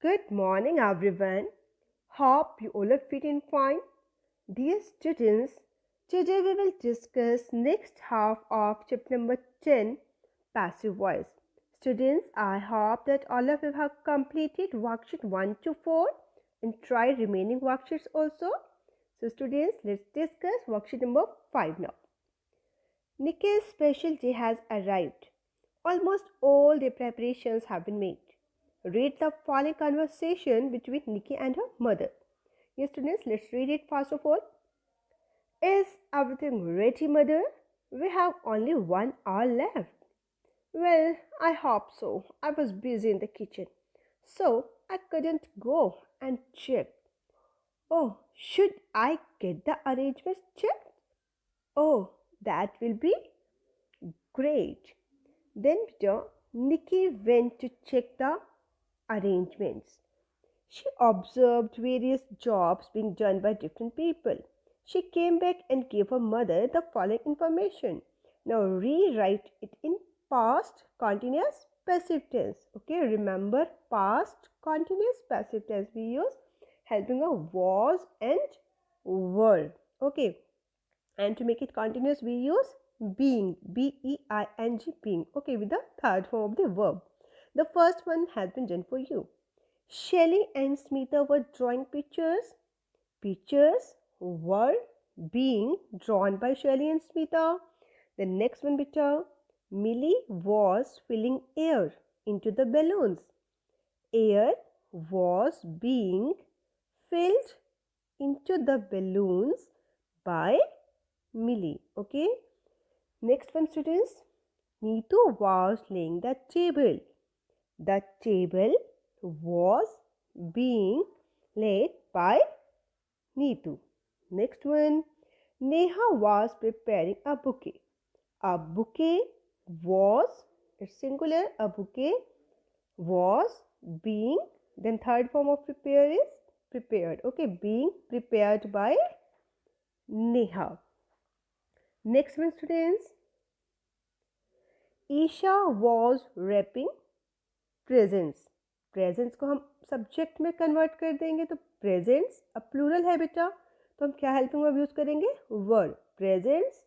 Good morning, everyone. Hope you all are fit and fine. Dear students, today we will discuss next half of chapter number 10, passive voice. Students, I hope that all of you have completed worksheet 1 to 4 and try remaining worksheets also. So students, let's discuss worksheet number 5 now. Nikki's special day has arrived. Almost all the preparations have been made. Read the following conversation between Nikki and her mother. Yes, students, let's read it first of all. Is everything ready, mother? We have only 1 hour left. Well, I hope so. I was busy in the kitchen, so I couldn't go and check. Oh, should I get the arrangements checked? Oh, that will be great. Then Nikki went to check the arrangements. She observed various jobs being done by different people. She came back and gave her mother the following information. Now rewrite it in past continuous passive tense. Okay, remember past continuous passive tense we use helping of was and were. Okay, and to make it continuous we use being, B-E-I-N-G, being. Okay, with the third form of the verb. The first one has been done for you. Shelley and Smita were drawing pictures. Pictures were being drawn by Shelley and Smita. The next one, beta. Millie was filling air into the balloons. Air was being filled into the balloons by Millie. Okay. Next one, students. Neetu was laying the table. The table was being laid by Neetu. Next one. Neha was preparing a bouquet. A bouquet was, it's singular, a bouquet was being, then third form of prepare is prepared. Okay, being prepared by Neha. Next one, students. Isha was wrapping presents. Presents को हम subject में convert कर देंगे तो presents अब plural है बेटा तो हम क्या हेल्पिंग वर्ब यूज करेंगे were. Presents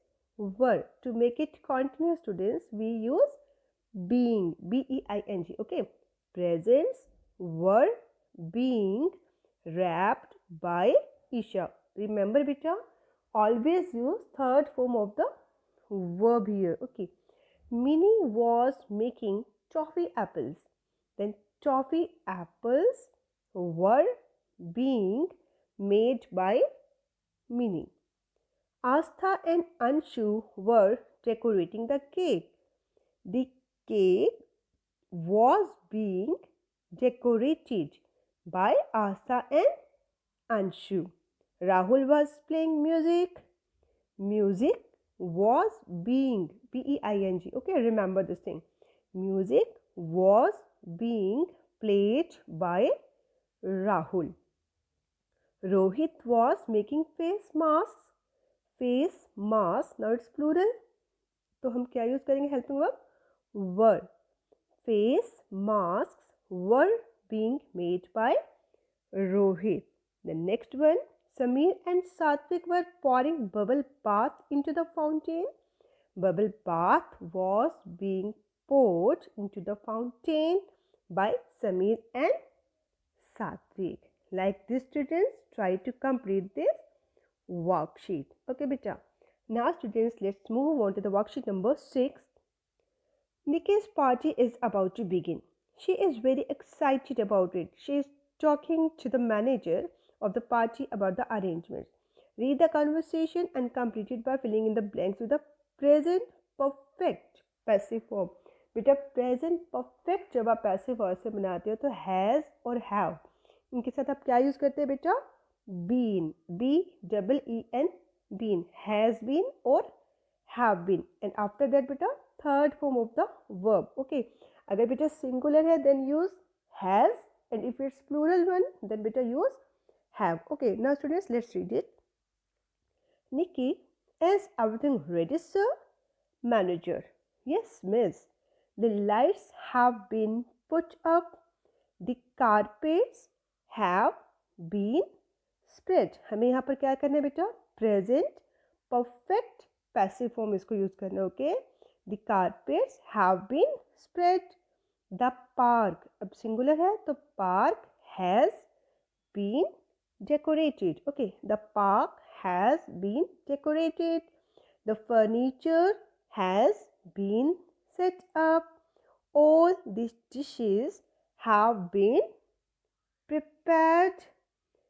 were. To make it continuous students we use being, B-E-I-N-G. Okay, presents were being wrapped by Isha. Remember beta, always use third form of the verb here. Okay, Minnie was making toffee apples. Then toffee apples were being made by Minnie. Astha and Anshu were decorating the cake. The cake was being decorated by Astha and Anshu. Rahul was playing music. Music was being, B-E-I-N-G. Okay, remember this thing. Music was being played by Rahul. Rohit was making face masks. Face mask. Now it's plural. तो हम क्या use करेंगे helping verb were. Face masks were being made by Rohit. The next one, Samir and Satvik were pouring bubble bath into the fountain. Bubble bath was being poured into the fountain by Samir and Satvik. Like this, students, try to complete this worksheet. Okay, beta. Now, students, let's move on to the worksheet number 6. Nikki's party is about to begin. She is very excited about it. She is talking to the manager of the party about the arrangements. Read the conversation and complete it by filling in the blanks with the present perfect passive form. बेटा present perfect जब आप passive verb से बनाते हो तो has और have इनके साथ आप क्या यूज करते हैं बेटा been, B-E-E-N, been, has been और have been. And after that बेटा third form of the verb. Okay, अगर बेटा सिंगुलर है then use has and if it's plural one then बेटा use have. Okay, now students, let's read it. Nikki, is everything ready, sir? Manager, yes, miss. The lights have been put up. The carpets have been spread. हमें यहाँ पर क्या करना है बेटा? Present perfect passive form इसको use करना है. Okay, the carpets have been spread. The park, अब सिंगुलर है तो park has been decorated. Okay, the park has been decorated. The furniture has been set up. All these dishes have been prepared.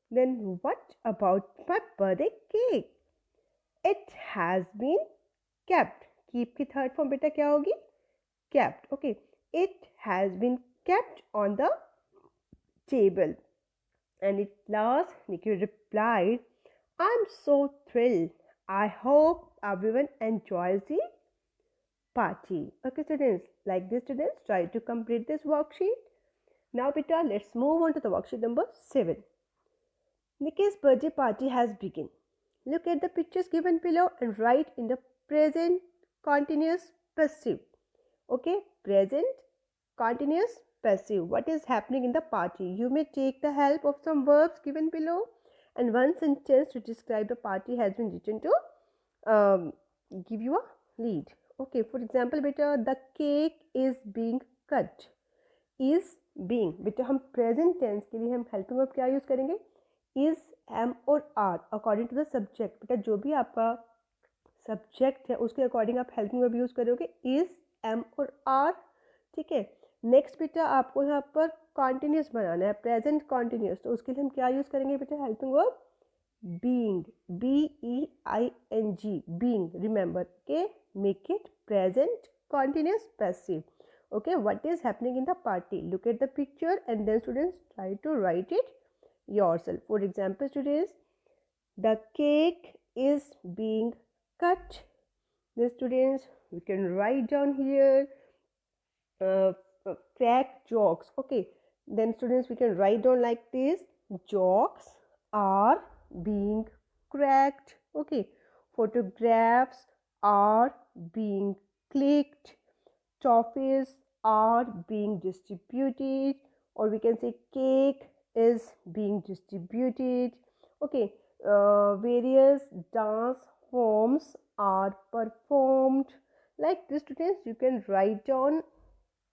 Then what about my birthday cake? It has been kept. Keep की third form बेटा क्या होगी? Kept. Okay, it has been kept on the table. And at last, Nikki replied, I'm so thrilled. I hope everyone enjoys the party. Okay, students, like this, students, try to complete this worksheet. Now, beta, let's move on to the worksheet number 7. Nikki's birthday party has begun. Look at the pictures given below and write in the present continuous passive. Okay, present continuous passive. What is happening in the party? You may take the help of some verbs given below and one sentence to describe the party has been written to give you a lead. Okay, for example, beta, the cake is being cut. Is being, बेटा हम present tense के लिए हम helping verb क्या use करेंगे? Is, am और are according to the subject. बेटा जो भी आपका subject है उसके according आप helping verb use करोगे is, am और are. ठीक है, नेक्स्ट बेटा आपको यहाँ पर कॉन्टिन्यूस बनाना है, प्रेजेंट कॉन्टिन्यूस, तो उसके लिए हम क्या यूज़ करेंगे बेटा? Helping verb being, BEING, being. Remember के make it present continuous passive. Okay, what is happening in the party? Look at the picture and then students try to write it yourself. For example, students, the cake is being cut. The students, we can write down here crack jokes. Okay, then students, we can write down like this: jokes are being cracked. Okay, photographs are being clicked, toffees are being distributed, or we can say cake is being distributed. Okay, various dance forms are performed. Like this, students, you can write down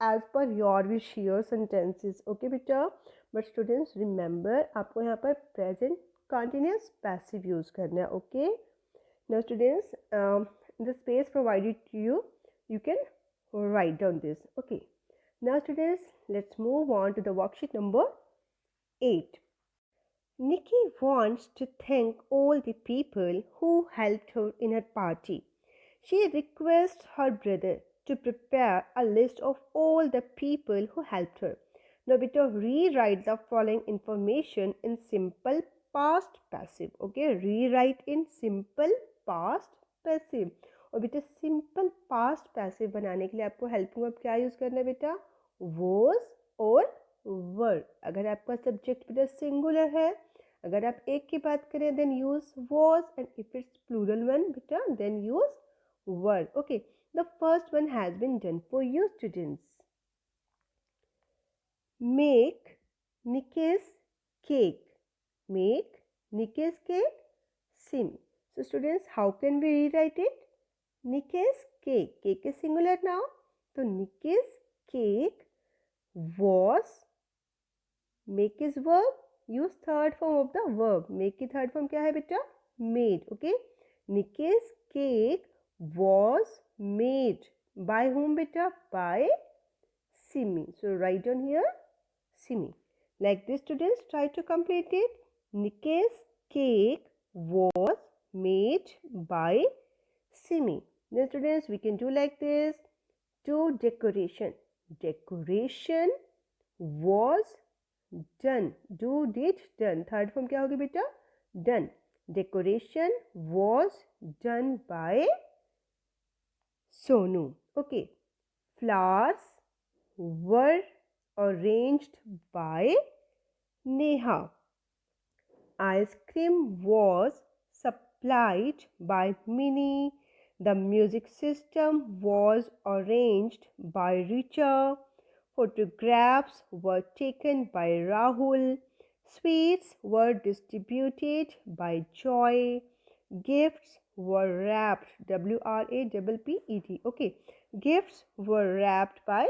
as per your wish your sentences. Okay बेटा, but students remember आपको यहाँ पर present continuous passive use करना है. Okay, now students, the space provided to you, you can write down this. Okay, now students, let's move on to the worksheet number 8. Nikki wants to thank all the people who helped her in her party. She requests her brother to prepare a list of all the people who helped her. Now, beta, rewrite the following information in simple past passive. Okay, rewrite in simple past passive. और बेटा simple past passive बनाने के लिए आपको helping verb क्या use करना है बेटा? was और were. अगर आपका सब्जेक्ट बेटा सिंगुलर है, अगर आप एक की बात करें then use was, and if it's plural one बेटा then use were. Okay, the first one has been done for you, students. Make Nikki's cake. Make Nikki's cake. Simi. So students, how can we rewrite it? Nikki's cake. Cake is singular now. So Nikki's cake was, make is verb. Use third form of the verb. Make की third form क्या है बेटा? Made. Okay. Nikki's cake was made by whom beta? By Simi. So write down here Simi. Like this, students, try to complete it. Nikki's cake was made by Simi. Then students, we can do like this. Do decoration. Decoration was done. Do, did, done. Third form क्या होगी बेटा? Done. Decoration was done by Sonu. Okay. Flowers were arranged by Neha. Ice cream was supplied by Minnie. The music system was arranged by Richa. Photographs were taken by Rahul. Sweets were distributed by Joy. Gifts were wrapped. WRAPPET. Okay. Gifts were wrapped by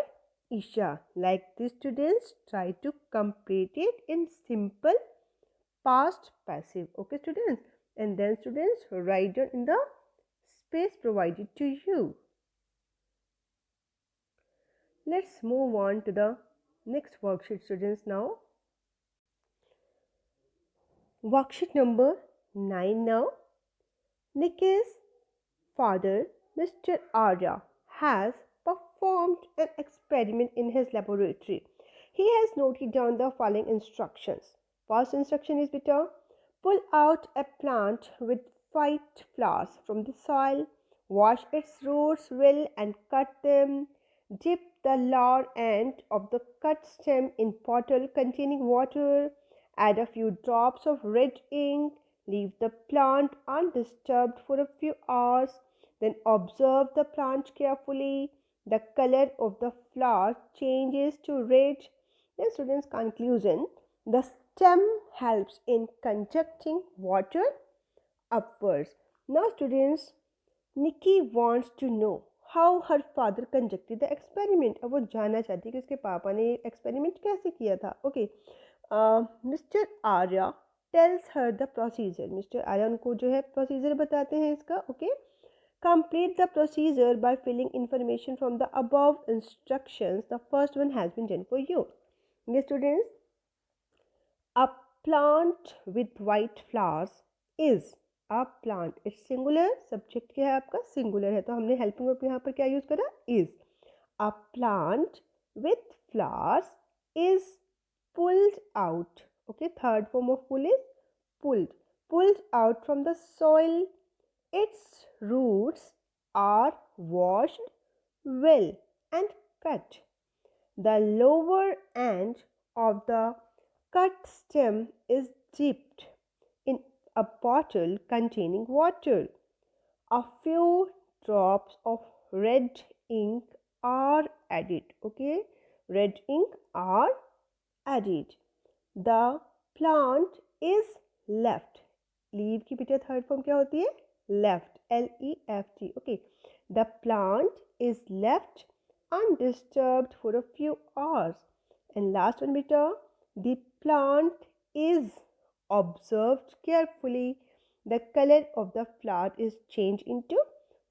Isha. Like the students try to complete it in simple past passive. Okay, students. And then students write down in the space provided to you. Let's move on to the next worksheet, students. Now worksheet number 9 now. Nikki's father, Mr. Arya, has performed an experiment in his laboratory. He has noted down the following instructions. First instruction is beta, pull out a plant with white flowers from the soil, wash its roots well and cut them. Dip the lower end of the cut stem in bottle containing water. Add a few drops of red ink. Leave the plant undisturbed for a few hours. Then observe the plant carefully. The color of the flower changes to red. Then students' conclusion. The stem helps in conducting water upwards. Now students, Nikki wants to know how her father conducted the experiment. अब वो जानना चाहती है कि उसके पापा ने experiment कैसे किया था. Okay, mister Arya tells her the procedure. Mister Arya उनको जो है प्रोसीजर बताते हैं इसका. Okay, complete the procedure by filling information from the above instructions. The first one has been done for you. Okay, students, a plant with white flowers is a plant. It's singular. Subject क्या है आपका? Singular है, तो हमने helping verb यहाँ पर क्या use करा? Is. A plant with flowers is pulled out. Okay, third form of pull is pulled. Pulled out from the soil. Its roots are washed well and cut. The lower end of the cut stem is dipped in a bottle containing water. A few drops of red ink are added. Okay, red ink are added. The plant is left. Leave की बेटा third form क्या होती है? Left. Left. Okay, the plant is left undisturbed for a few hours. And last one beta, the plant is observed carefully. The color of the flower is changed into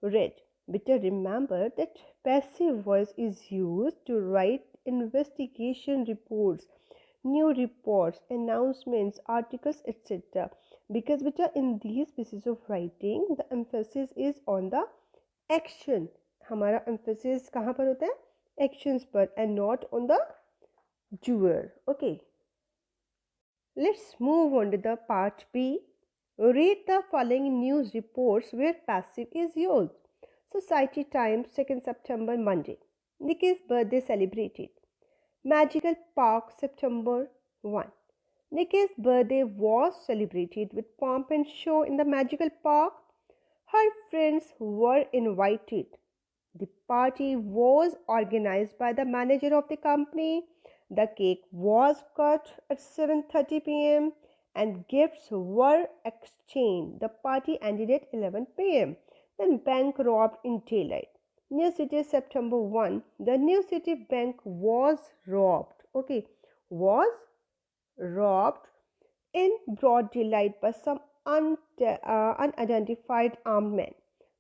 red. Beta, remember that passive voice is used to write investigation reports, new reports, announcements, articles, etc. Because beta, in these pieces of writing, the emphasis is on the action. हमारा emphasis कहाँ पर होता है? Actions पर, and not on the doer. Okay. Let's move on to the part B. Read the following news reports where passive is used. Society Times, 2nd September, Monday. Nikki's birthday celebrated. Magical Park, September 1. Nikki's birthday was celebrated with pomp and show in the Magical Park. Her friends were invited. The party was organized by the manager of the company. The cake was cut at 7:30 p.m. and gifts were exchanged. The party ended at 11 p.m. Then bank robbed in daylight. New City, September 1. The New City Bank was robbed. Okay, was robbed in broad daylight by some unidentified armed men.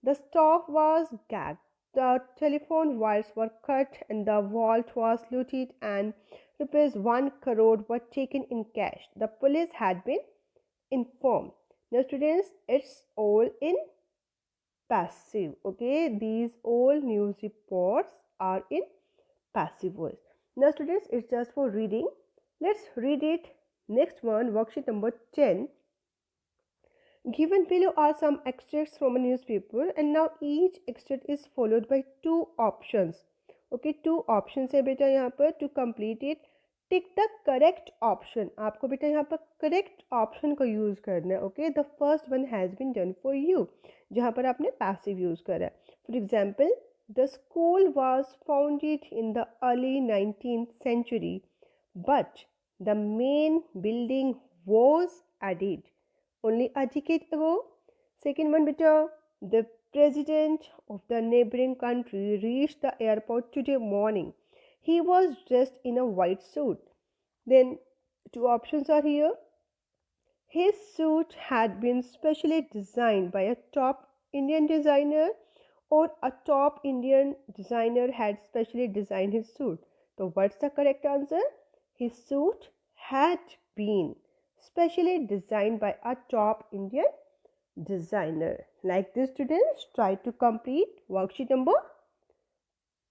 The staff was gagged. The telephone wires were cut and the vault was looted and rupees 1 crore were taken in cash. The police had been informed. Now students, it's all in passive. Okay, these all news reports are in passive voice. Now students, it's just for reading. Let's read it. Next one, worksheet number 10. Given below are some extracts from a newspaper and now each extract is followed by two options. Okay, two options है बेटा यहाँ पर. To complete it, tick the correct option. आपको बेटा यहाँ पर correct option को use करना है. Okay, the first one has been done for you. जहाँ पर आपने passive use करा है. For example, The school was founded in the early 19th century, but the main building was added only a decade ago. Second one, beta, the president of the neighboring country reached the airport today morning. He was dressed in a white suit. Then two options are here. His suit had been specially designed by a top Indian designer, or a top Indian designer had specially designed his suit. So, what's the correct answer? His suit had been specially designed by a top Indian designer. Like this, students, try to complete worksheet number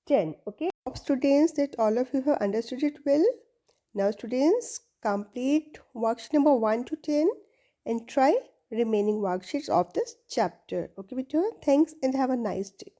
10. Okay. Hope students that all of you have understood it well. Now, students, complete worksheet number 1 to 10 and try remaining worksheets of this chapter. Okay, Vito? Thanks and have a nice day.